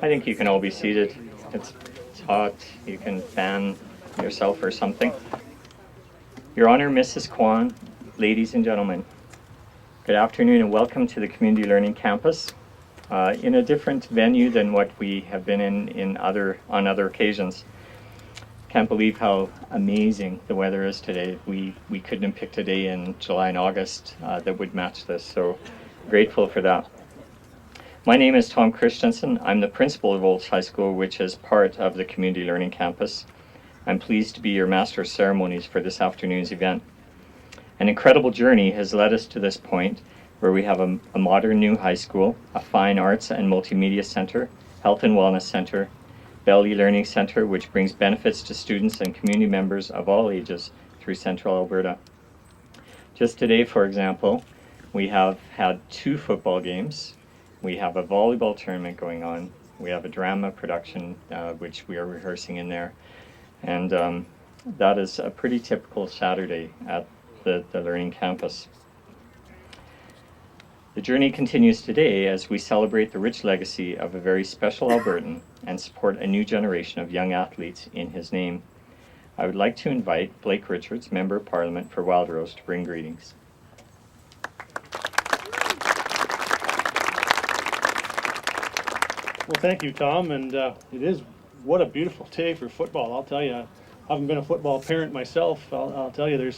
I think you can all be seated. It's hot. You can fan yourself or something. Your Honor, Mrs. Kwong, ladies and gentlemen, good afternoon and welcome to the Community Learning Campus in a different venue than what we have been on other occasions. Can't believe how amazing the weather is today. We couldn't have picked a day in July and August that would match this, so grateful for that. My name is Tom Christensen. I'm the principal of Olds High School, which is part of the Community Learning Campus. I'm pleased to be your Master of Ceremonies for this afternoon's event. An incredible journey has led us to this point where we have a modern new high school, a fine arts and multimedia center, health and wellness center, Belly Learning Center, which brings benefits to students and community members of all ages through Central Alberta. Just today, for example, we have had 2 football games. We have a volleyball tournament going on. We have a drama production, which we are rehearsing in there. And that is a pretty typical Saturday at the Learning Campus. The journey continues today as we celebrate the rich legacy of a very special Albertan and support a new generation of young athletes in his name. I would like to invite Blake Richards, Member of Parliament for Wildrose, to bring greetings. Well, thank you, Tom, and what a beautiful day for football. I'll tell you, I haven't been a football parent myself. I'll tell you,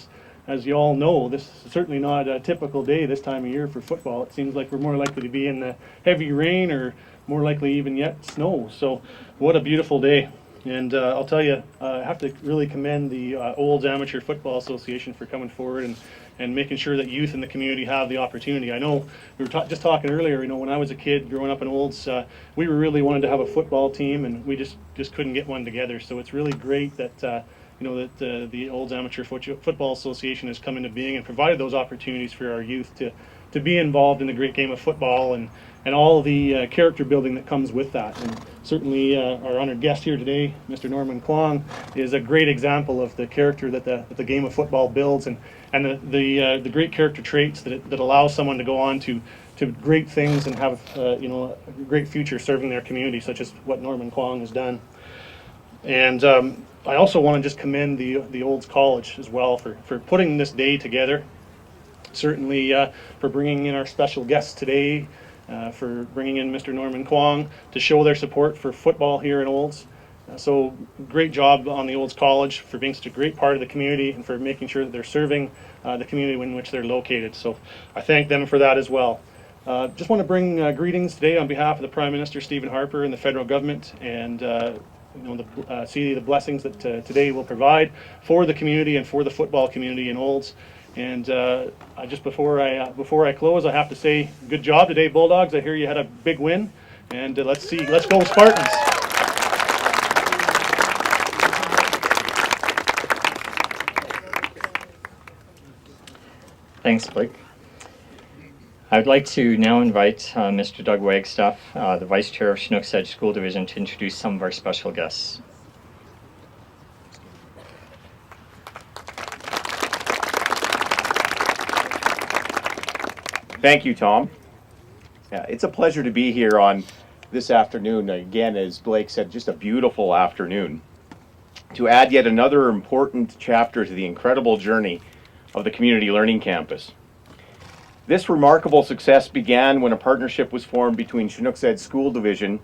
as you all know, this is certainly not a typical day this time of year for football. It seems like we're more likely to be in the heavy rain or more likely even yet snow. So what a beautiful day. And I'll tell you, I have to really commend the Olds Amateur Football Association for coming forward and making sure that youth in the community have the opportunity. I know we were just talking earlier, when I was a kid growing up in Olds, we were really wanted to have a football team and we just couldn't get one together. So it's really great that the Olds Amateur Football Association has come into being and provided those opportunities for our youth to be involved in the great game of football and all the character building that comes with that. And certainly our honored guest here today, Mr. Normie Kwong, is a great example of the character that the game of football builds and the great character traits that allow someone to go on to great things and have a great future serving their community, such as what Normie Kwong has done. And I also want to just commend the Olds College as well for putting this day together. Certainly for bringing in our special guests today, for bringing in Mr. Normie Kwong to show their support for football here in Olds. So great job on the Olds College for being such a great part of the community and for making sure that they're serving the community in which they're located. So I thank them for that as well. Just want to bring greetings today on behalf of the Prime Minister Stephen Harper and the federal government, and see the blessings that today will provide for the community and for the football community in Olds. And before I close, I have to say good job today, Bulldogs. I hear you had a big win, and let's go Spartans. Thanks, Blake. I would like to now invite Mr. Doug Wagstaff, the Vice Chair of Chinook's Edge School Division, to introduce some of our special guests. Thank you, Tom. Yeah, it's a pleasure to be here on this afternoon. Again, as Blake said, just a beautiful afternoon to add yet another important chapter to the incredible journey of the Community Learning Campus. This remarkable success began when a partnership was formed between Chinook's Edge School Division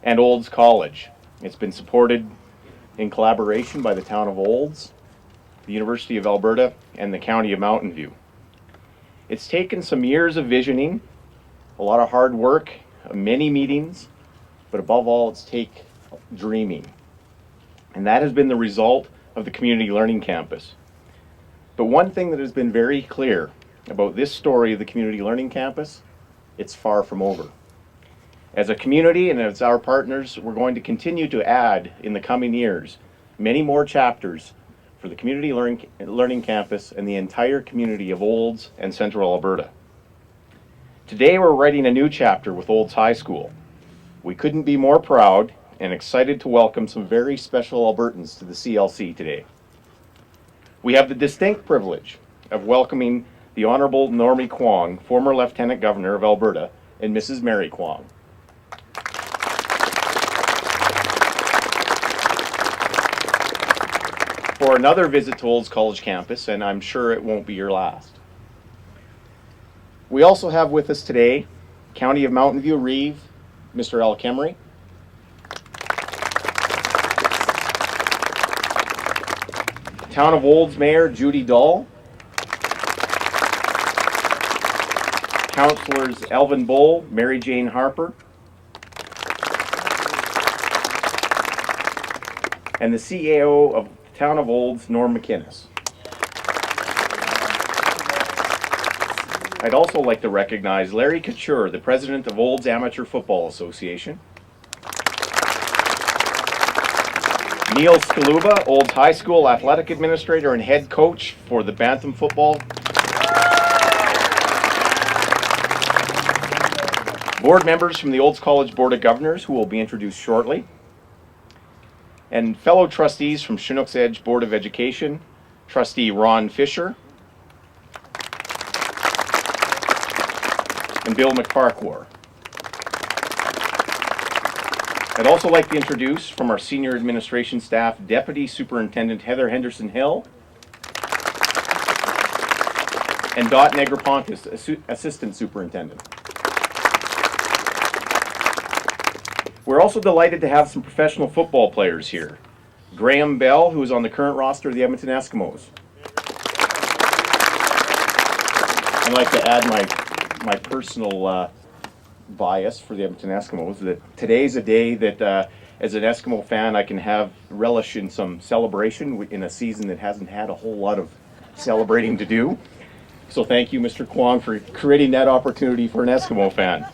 and Olds College. It's been supported in collaboration by the town of Olds, the University of Alberta, and the County of Mountain View. It's taken some years of visioning, a lot of hard work, many meetings, but above all, it's take dreaming. And that has been the result of the Community Learning Campus. But one thing that has been very clear about this story of the Community Learning Campus, it's far from over. As a community and as our partners, we're going to continue to add in the coming years many more chapters for the Community Learning Campus and the entire community of Olds and Central Alberta. Today we're writing a new chapter with Olds High School. We couldn't be more proud and excited to welcome some very special Albertans to the CLC today. We have the distinct privilege of welcoming the Honourable Normie Kwong, former Lieutenant Governor of Alberta, and Mrs. Mary Kwong. for another visit to Olds College campus, and I'm sure it won't be your last. We also have with us today County of Mountain View Reeve, Mr. Al Kemery. Town of Olds Mayor Judy Dahl. Councillors Elvin Bull, Mary Jane Harper, and the CAO of Town of Olds, Norm McInnes. I'd also like to recognize Larry Couture, the president of Olds Amateur Football Association. Neil Skaluba, Olds High School athletic administrator and head coach for the Bantam football. Board members from the Olds College Board of Governors, who will be introduced shortly. And fellow trustees from Chinook's Edge Board of Education, Trustee Ron Fisher and Bill McFarquhar. I'd also like to introduce from our senior administration staff, Deputy Superintendent Heather Henderson-Hill and Dot Negropontis, Assistant Superintendent. We're also delighted to have some professional football players here. Graham Bell, who is on the current roster of the Edmonton Eskimos. I'd like to add my personal bias for the Edmonton Eskimos, that today's a day that as an Eskimo fan I can have relish in some celebration in a season that hasn't had a whole lot of celebrating to do. So thank you, Mr. Kwong, for creating that opportunity for an Eskimo fan.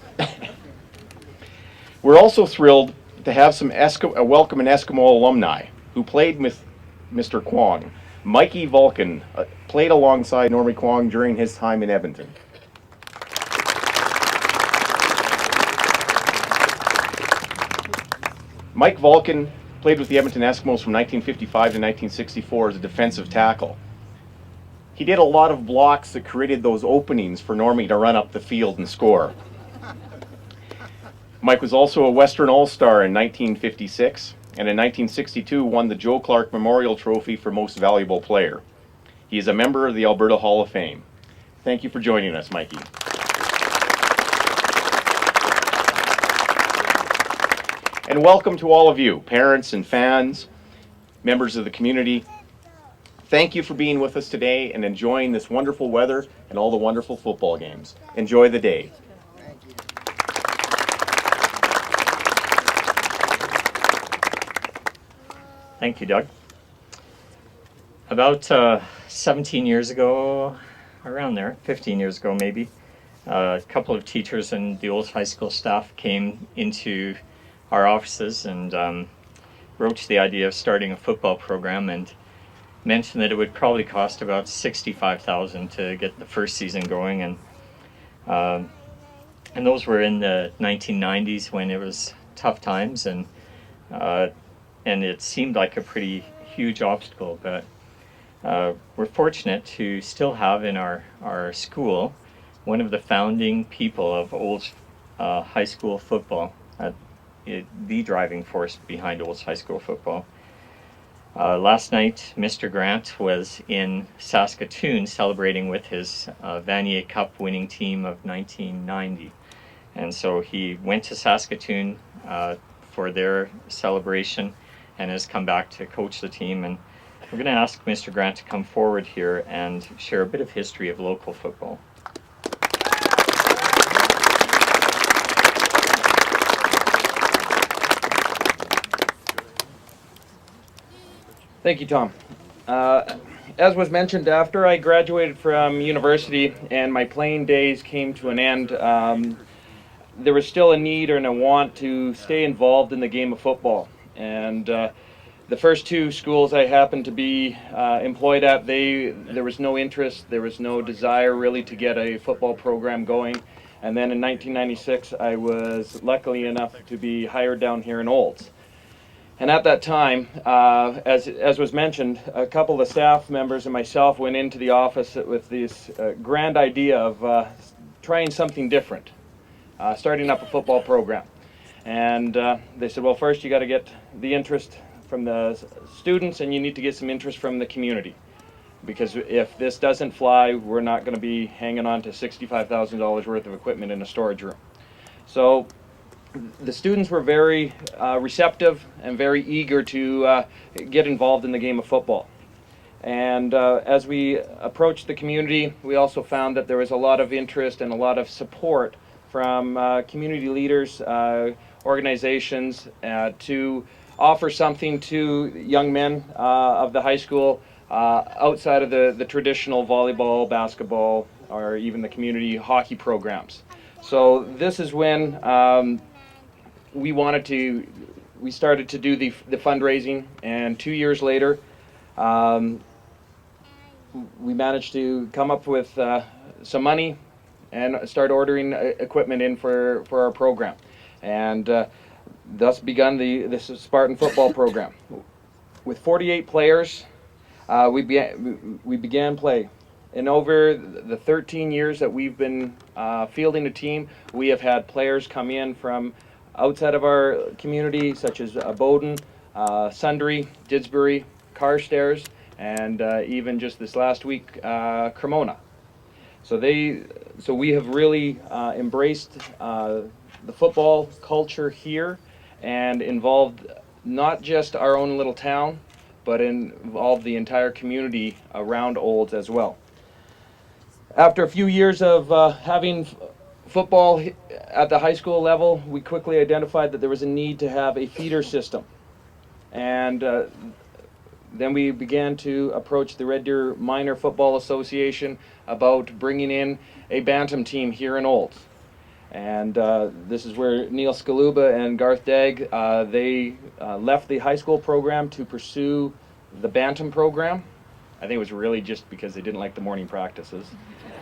We're also thrilled to have welcome an Eskimo alumni who played with Mr. Kwong. Mikey Vulcan played alongside Normie Kwong during his time in Edmonton. Mike Vulcan played with the Edmonton Eskimos from 1955 to 1964 as a defensive tackle. He did a lot of blocks that created those openings for Normie to run up the field and score. Mike was also a Western All-Star in 1956, and in 1962 won the Joe Clark Memorial Trophy for Most Valuable Player. He is a member of the Alberta Hall of Fame. Thank you for joining us, Mikey. And welcome to all of you, parents and fans, members of the community. Thank you for being with us today and enjoying this wonderful weather and all the wonderful football games. Enjoy the day. Thank you, Doug. About 17 years ago, around there, 15 years ago maybe, a couple of teachers and the Olds High School staff came into our offices and broached the idea of starting a football program and mentioned that it would probably cost about $65,000 to get the first season going, and those were in the 1990s when it was tough times, and it seemed like a pretty huge obstacle, but we're fortunate to still have in our school one of the founding people of Olds High School football, the driving force behind Olds High School football. Last night, Mr. Grant was in Saskatoon celebrating with his Vanier Cup winning team of 1990. And so he went to Saskatoon for their celebration and has come back to coach the team. And we're going to ask Mr. Grant to come forward here and share a bit of history of local football. Thank you, Tom. As was mentioned, after I graduated from university and my playing days came to an end, there was still a need and a want to stay involved in the game of football. And the first two schools I happened to be employed at, there was no interest, there was no desire really to get a football program going. And then in 1996, I was lucky enough to be hired down here in Olds. And at that time, as was mentioned, a couple of the staff members and myself went into the office with this grand idea of trying something different, starting up a football program. And they said, well, first you got to get the interest students, and you need to get some interest from the community. Because if this doesn't fly, we're not going to be hanging on to $65,000 worth of equipment in a storage room. So the students were very receptive and very eager to get involved in the game of football. And as we approached the community, we also found that there was a lot of interest and a lot of support from community leaders, organizations, to offer something to young men of the high school outside of the traditional volleyball, basketball, or even the community hockey programs. So this is when we started to do the fundraising, and 2 years later, we managed to come up with some money and start ordering equipment in for our program, and thus begun this Spartan football program. With 48 players, we began play. And over the 13 years that we've been fielding a team, we have had players come in from outside of our community, such as Bowden, Sundre, Didsbury, Carstairs, and even just this last week, Cremona. So we have really embraced the football culture here and involved not just our own little town, but involved the entire community around Olds as well. After a few years of having football at the high school level, we quickly identified that there was a need to have a feeder system. And then we began to approach the Red Deer Minor Football Association about bringing in a bantam team here in Olds. And this is where Neil Skaluba and Garth Dagg, they left the high school program to pursue the bantam program. I think it was really just because they didn't like the morning practices.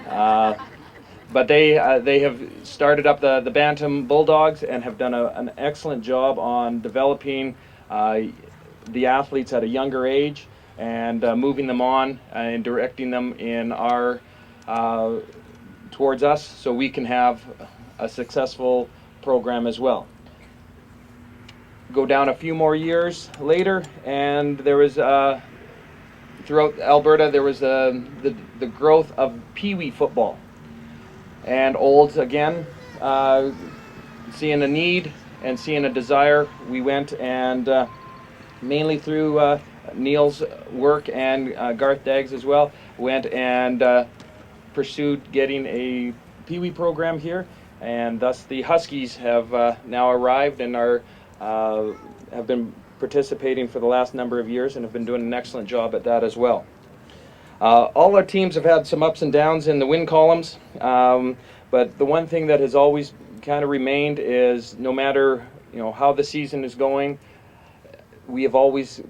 But they have started up the Bantam Bulldogs and have done an excellent job on developing the athletes at a younger age and moving them on and directing them in towards us, so we can have a successful program as well. Go down a few more years later, and there was throughout Alberta there was the growth of Pee-wee football. And Olds, again, seeing a need and seeing a desire, we went and mainly through Neil's work and Garth Dagg's as well, went and pursued getting a Pee-wee program here, and thus the Huskies have now arrived and have been participating for the last number of years and have been doing an excellent job at that as well. All our teams have had some ups and downs in the win columns, but the one thing that has always kind of remained is no matter how the season is going, we have always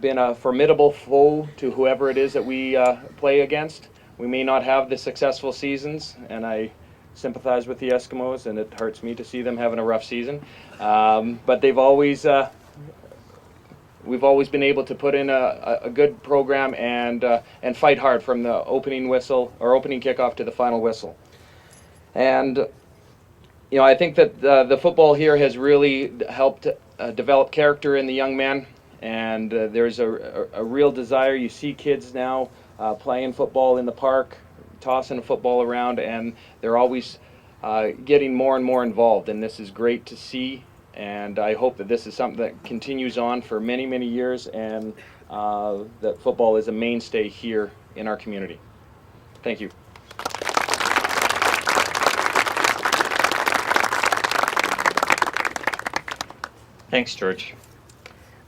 been a formidable foe to whoever it is that we play against. We may not have the successful seasons, and I sympathize with the Eskimos, and it hurts me to see them having a rough season. But we've always been able to put in a good program and fight hard from the opening whistle or opening kickoff to the final whistle. And I think that the football here has really helped develop character in the young men, and there's a real desire. You see kids now playing football in the park, tossing a football around, and they're always getting more and more involved, and this is great to see. And I hope that this is something that continues on for many, many years, and that football is a mainstay here in our community. Thank you. Thanks, George.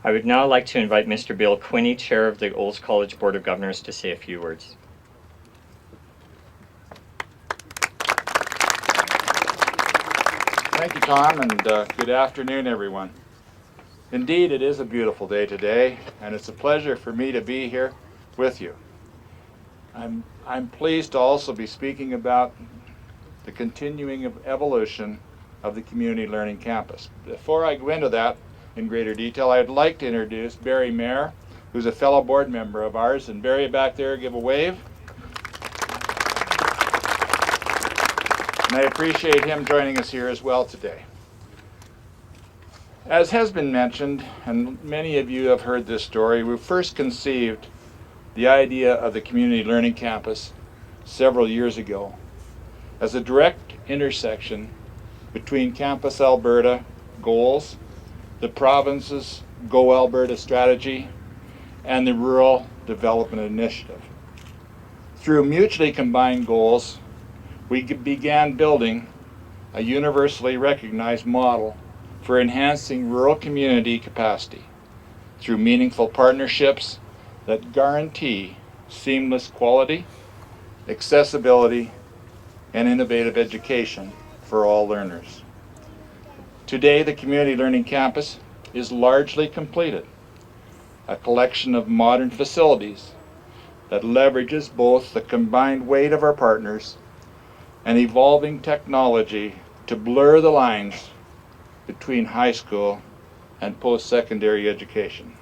I would now like to invite Mr. Bill Quinney, Chair of the Olds College Board of Governors, to say a few words. Thank you, Tom, and good afternoon, everyone. Indeed, it is a beautiful day today, and it's a pleasure for me to be here with you. I'm pleased to also be speaking about the continuing evolution of the Community Learning Campus. Before I go into that in greater detail, I'd like to introduce Barry Mayer, who's a fellow board member of ours. And Barry, back there, give a wave. And I appreciate him joining us here as well today. As has been mentioned, and many of you have heard this story, we first conceived the idea of the Community Learning Campus several years ago as a direct intersection between Campus Alberta goals, the province's Go Alberta strategy, and the Rural Development Initiative. Through mutually combined goals, we began building a universally recognized model for enhancing rural community capacity through meaningful partnerships that guarantee seamless quality, accessibility, and innovative education for all learners. Today, the Community Learning Campus is largely completed, a collection of modern facilities that leverages both the combined weight of our partners and evolving technology to blur the lines between high school and post-secondary education.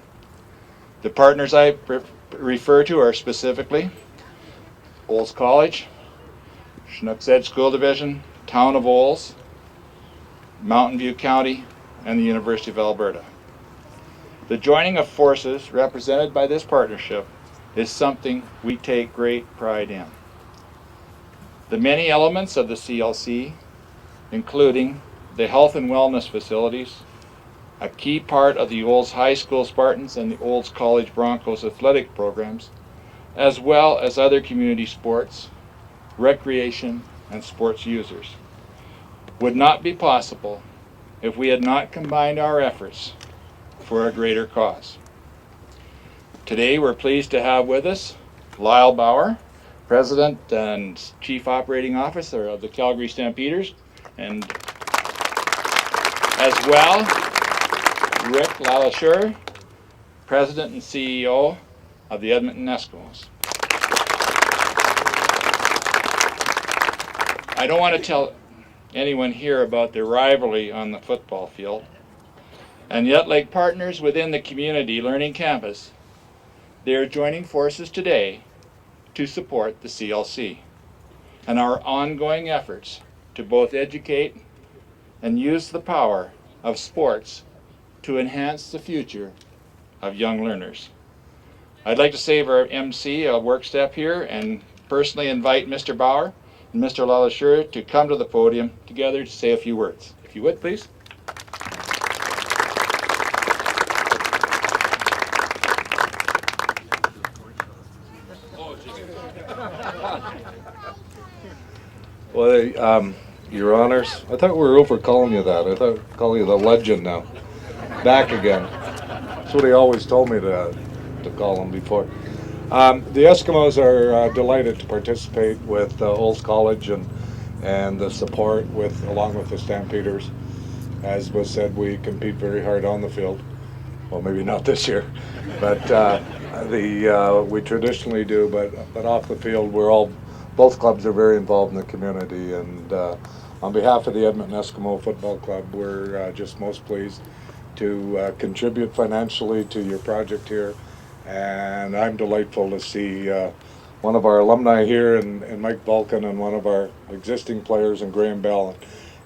The partners I refer to are specifically Olds College, Chinooks Edge School Division, Town of Olds, Mountain View County, and the University of Alberta. The joining of forces represented by this partnership is something we take great pride in. The many elements of the CLC, including the health and wellness facilities, a key part of the Olds High School Spartans and the Olds College Broncos athletic programs, as well as other community sports, recreation, and sports users, would not be possible if we had not combined our efforts for a greater cause. Today we're pleased to have with us Lyle Bauer, President and Chief Operating Officer of the Calgary Stampeders, and as well Rick Lalacheur, President and CEO of the Edmonton Eskimos. I don't want to tell anyone here about their rivalry on the football field, and yet, like partners within the Community Learning Campus, they are joining forces today to support the CLC and our ongoing efforts to both educate and use the power of sports to enhance the future of young learners. I'd like to save our MC a work step here and personally invite Mr. Bauer and Mr. Lalacheur to come to the podium together to say a few words. If you would, please. Well, Your Honors, I thought we were over calling you that. I thought calling you the legend now. Back again. That's what he always told me to call him before. The Eskimos are delighted to participate with Olds College and the support along with the Stampeders. As was said, we compete very hard on the field. Well, maybe not this year, but we traditionally do. But off the field, both clubs are very involved in the community, and on behalf of the Edmonton Eskimo Football Club, we're just most pleased to contribute financially to your project here, and I'm delightful to see one of our alumni here and Mike Vulcan and one of our existing players and Graham Bell.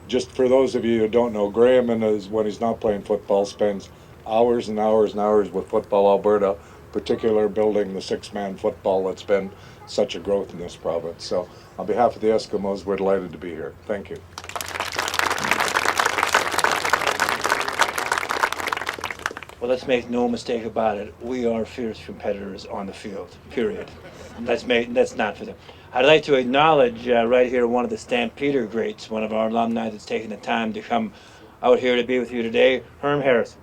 Just for those of you who don't know, Graham, when he's not playing football, spends hours and hours and hours with Football Alberta, particularly building the six-man football that's been such a growth in this province. So on behalf of the Eskimos, we're delighted to be here. Thank you. Well, let's make no mistake about it. We are fierce competitors on the field, period. That's not for them. I'd like to acknowledge right here one of the Stampeder greats, one of our alumni that's taken the time to come out here to be with you today, Herm Harris.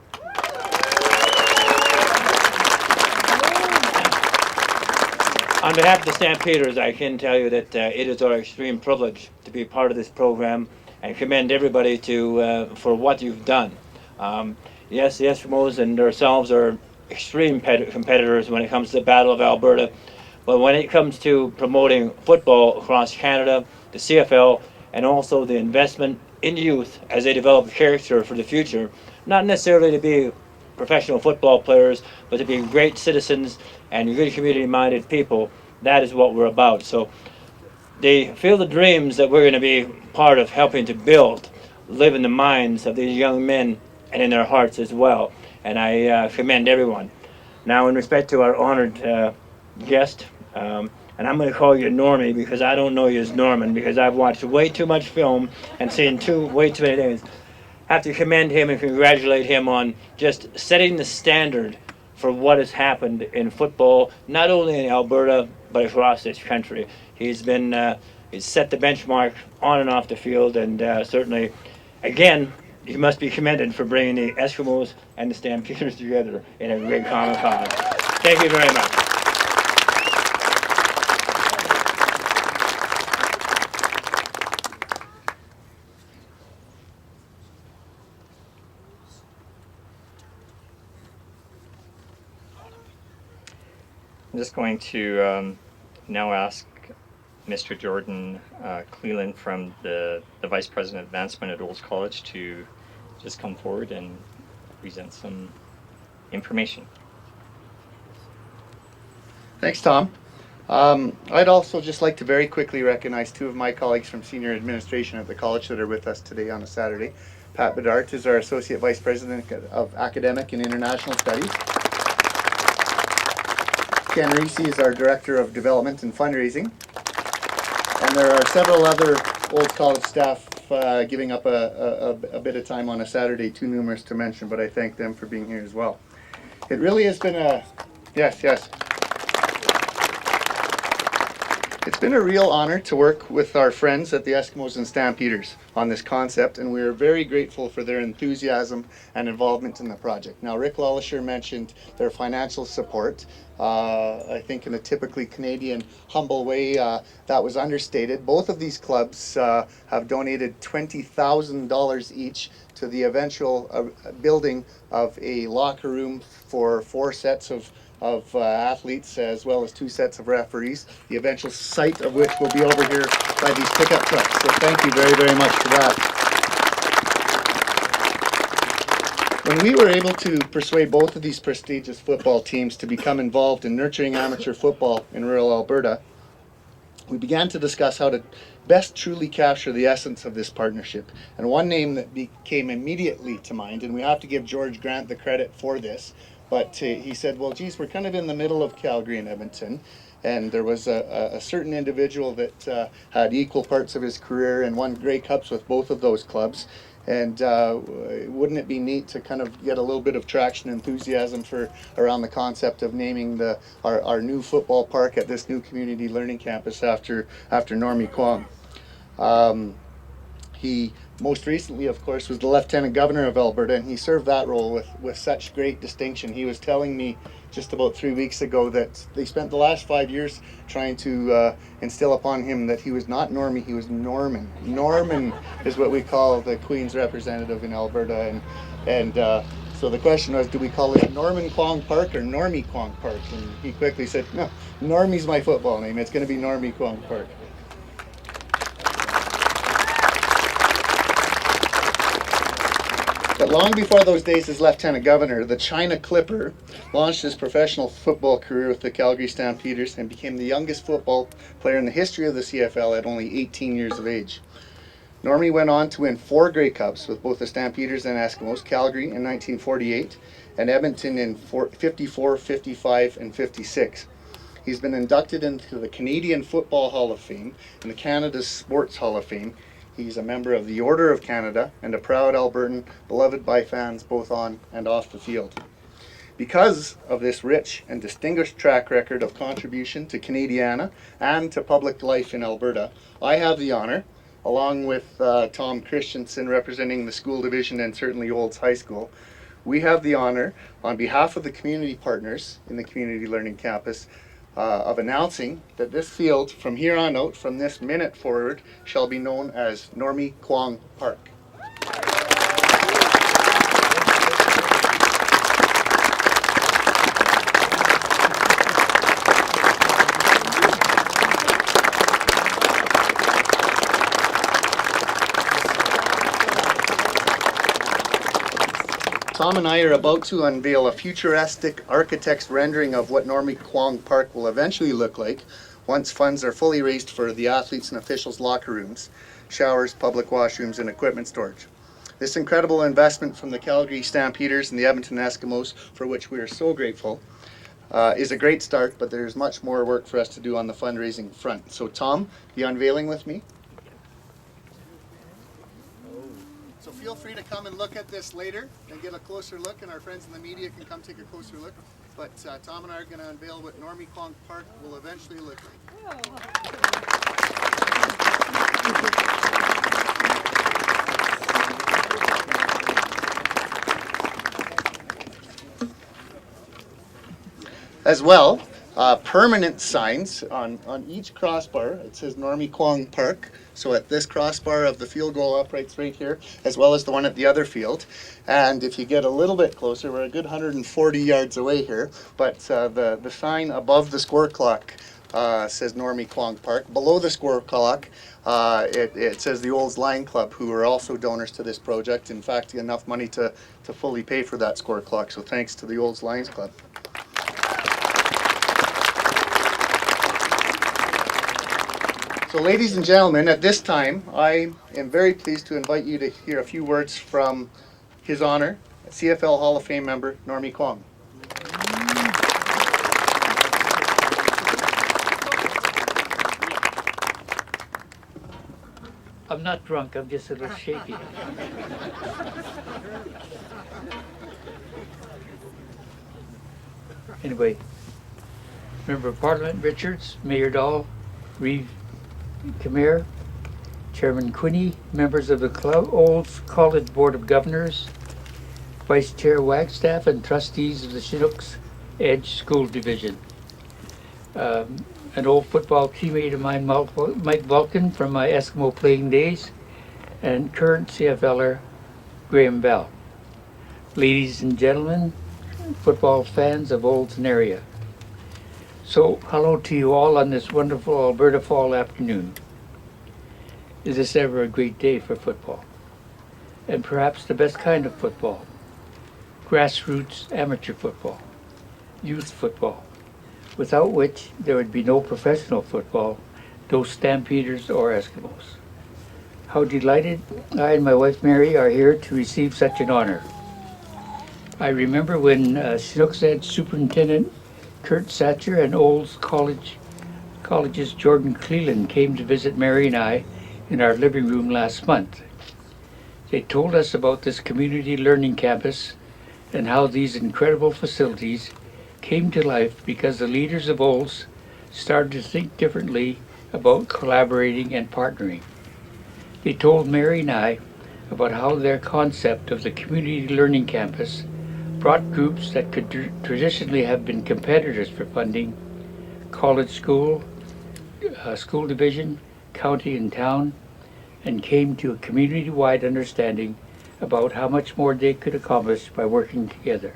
On behalf of the Stampeders, I can tell you that it is our extreme privilege to be part of this program and commend everybody for what you've done. Yes, the Eskimos and ourselves are extreme competitors when it comes to the Battle of Alberta, but when it comes to promoting football across Canada, the CFL, and also the investment in youth as they develop character for the future, not necessarily to be professional football players, but to be great citizens and good community-minded people, that is what we're about. So they feel the dreams that we're going to be part of helping to build, live in the minds of these young men and in their hearts as well. And I commend everyone. Now, in respect to our honored guest, and I'm going to call you Normie because I don't know you as Norman because I've watched way too much film and seen way too many things. I have to commend him and congratulate him on just setting the standard for what has happened in football, not only in Alberta but across this country. He's set the benchmark on and off the field, and certainly, again, he must be commended for bringing the Eskimos and the Stampeders together in a great common cause. Thank you very much. I'm just going to now ask Mr. Jordan Cleland from the Vice President of Advancement at Olds College to just come forward and present some information. Thanks, Tom. I'd also just like to very quickly recognize two of my colleagues from senior administration at the college that are with us today on a Saturday. Pat Bedart is our Associate Vice President of Academic and International Studies. Ken Reese is our Director of Development and Fundraising. And there are several other Olds College staff giving up a bit of time on a Saturday, too numerous to mention, but I thank them for being here as well. It really has been yes. It's been a real honor to work with our friends at the Eskimos and Stampeders on this concept, and we are very grateful for their enthusiasm and involvement in the project. Now, Rick Lollisher mentioned their financial support. I think in a typically Canadian humble way, that was understated. Both of these clubs have donated $20,000 each to the eventual building of a locker room for 4 sets of athletes as well as 2 sets of referees, the eventual site of which will be over here by these pickup trucks. So thank you very, very much for that. When we were able to persuade both of these prestigious football teams to become involved in nurturing amateur football in rural Alberta, we began to discuss how to best truly capture the essence of this partnership. And one name that came immediately to mind, and we have to give George Grant the credit for this, but he said, well, geez, we're kind of in the middle of Calgary and Edmonton, and there was a certain individual that had equal parts of his career and won Grey Cups with both of those clubs. And wouldn't it be neat to kind of get a little bit of traction and enthusiasm around the concept of naming our new football park at this new community learning campus after Normie Kwong. He most recently, of course, was the Lieutenant Governor of Alberta, and he served that role with such great distinction. He was telling me just about 3 weeks ago that they spent the last 5 years trying to instill upon him that he was not Normie, he was Norman. Norman is what we call the Queen's representative in Alberta, and so the question was, do we call it Norman Kwong Park or Normie Kwong Park? And he quickly said, no, Normie's my football name, it's going to be Normie Kwong Park. But long before those days as Lieutenant Governor, the China Clipper launched his professional football career with the Calgary Stampeders and became the youngest football player in the history of the CFL at only 18 years of age. Normie went on to win 4 Grey Cups with both the Stampeders and Eskimos, Calgary in 1948 and Edmonton in 54, 55, and 56. He's been inducted into the Canadian Football Hall of Fame and the Canada Sports Hall of Fame. He's a member of the Order of Canada and a proud Albertan, beloved by fans both on and off the field. Because of this rich and distinguished track record of contribution to Canadiana and to public life in Alberta, I have the honor, along with Tom Christensen representing the school division and certainly Olds High School, we have the honor, on behalf of the community partners in the Community Learning Campus, of announcing that this field, from here on out, from this minute forward, shall be known as Normie Kwong Park. Tom and I are about to unveil a futuristic architect's rendering of what Normie Kwong Park will eventually look like once funds are fully raised for the athletes and officials' locker rooms, showers, public washrooms, and equipment storage. This incredible investment from the Calgary Stampeders and the Edmonton Eskimos, for which we are so grateful, is a great start, but there's much more work for us to do on the fundraising front. So Tom, the unveiling with me. So feel free to come and look at this later and get a closer look, and our friends in the media can come take a closer look. But Tom and I are going to unveil what Normie Kwong Park will eventually look like. As well, permanent signs on each crossbar. It says Normie Kwong Park. So at this crossbar of the field goal uprights right here, as well as the one at the other field. And if you get a little bit closer, we're a good 140 yards away here, but the sign above the score clock says Normie Kwong Park. Below the score clock, it says the Olds Lion Club, who are also donors to this project. In fact, enough money to fully pay for that score clock. So thanks to the Olds Lions Club. So ladies and gentlemen, at this time, I am very pleased to invite you to hear a few words from His Honor, CFL Hall of Fame member, Normie Kwong. I'm not drunk, I'm just a little shaky. Anyway, Member of Parliament Richards, Mayor Dahl, Reeve Khmer, Chairman Quinney, members of the Olds College Board of Governors, Vice Chair Wagstaff, and trustees of the Chinooks Edge School Division. An old football teammate of mine, Mike Vulcan, from my Eskimo playing days, and current CFLer Graham Bell. Ladies and gentlemen, football fans of Olds and area. So, hello to you all on this wonderful Alberta fall afternoon. Is this ever a great day for football? And perhaps the best kind of football. Grassroots amateur football. Youth football. Without which there would be no professional football, no Stampeders or Eskimos. How delighted I and my wife Mary are here to receive such an honor. I remember when Chinooks Edge Superintendent Kurt Satcher and Olds College's Jordan Cleland came to visit Mary and I in our living room last month. They told us about this community learning campus and how these incredible facilities came to life because the leaders of Olds started to think differently about collaborating and partnering. They told Mary and I about how their concept of the community learning campus brought groups that could traditionally have been competitors for funding, college school, school division, county and town, and came to a community-wide understanding about how much more they could accomplish by working together.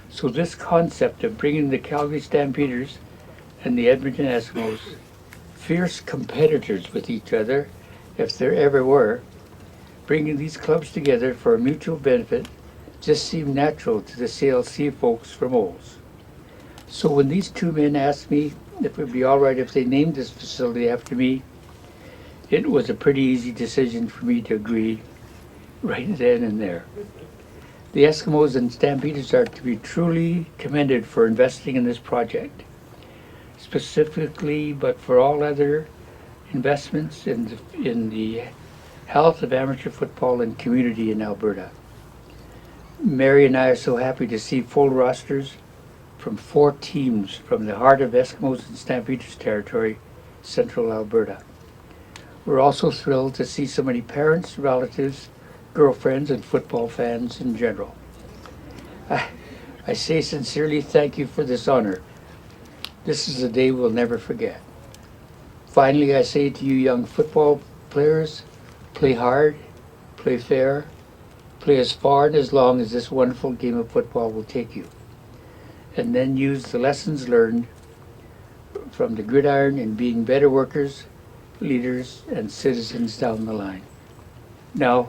So this concept of bringing the Calgary Stampeders and the Edmonton Eskimos, fierce competitors with each other, if there ever were, bringing these clubs together for a mutual benefit just seemed natural to the CLC folks from Olds. So when these two men asked me if it would be all right if they named this facility after me, it was a pretty easy decision for me to agree right then and there. The Eskimos and Stampeders are to be truly commended for investing in this project, specifically, but for all other investments in the health of amateur football and community in Alberta. Mary and I are so happy to see full rosters from 4 teams from the heart of Eskimos and Stampeders territory, central Alberta. We're also thrilled to see so many parents, relatives, girlfriends, and football fans in general. I say sincerely thank you for this honor. This is a day we'll never forget. Finally, I say to you young football players, play hard, play fair, play as far and as long as this wonderful game of football will take you. And then use the lessons learned from the gridiron in being better workers, leaders, and citizens down the line. Now,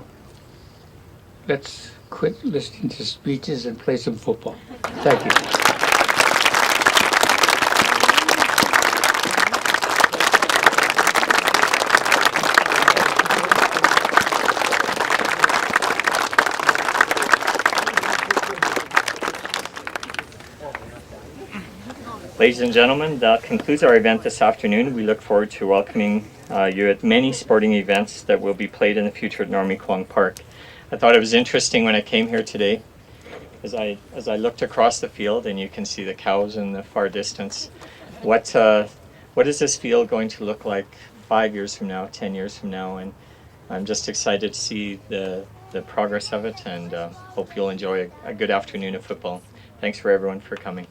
let's quit listening to speeches and play some football. Thank you. Ladies and gentlemen, that concludes our event this afternoon. We look forward to welcoming you at many sporting events that will be played in the future at Normie Kwong Park. I thought it was interesting when I came here today, as I looked across the field, and you can see the cows in the far distance. What is this field going to look like 5 years from now, 10 years from now? And I'm just excited to see the progress of it, and hope you'll enjoy a good afternoon of football. Thanks for everyone for coming.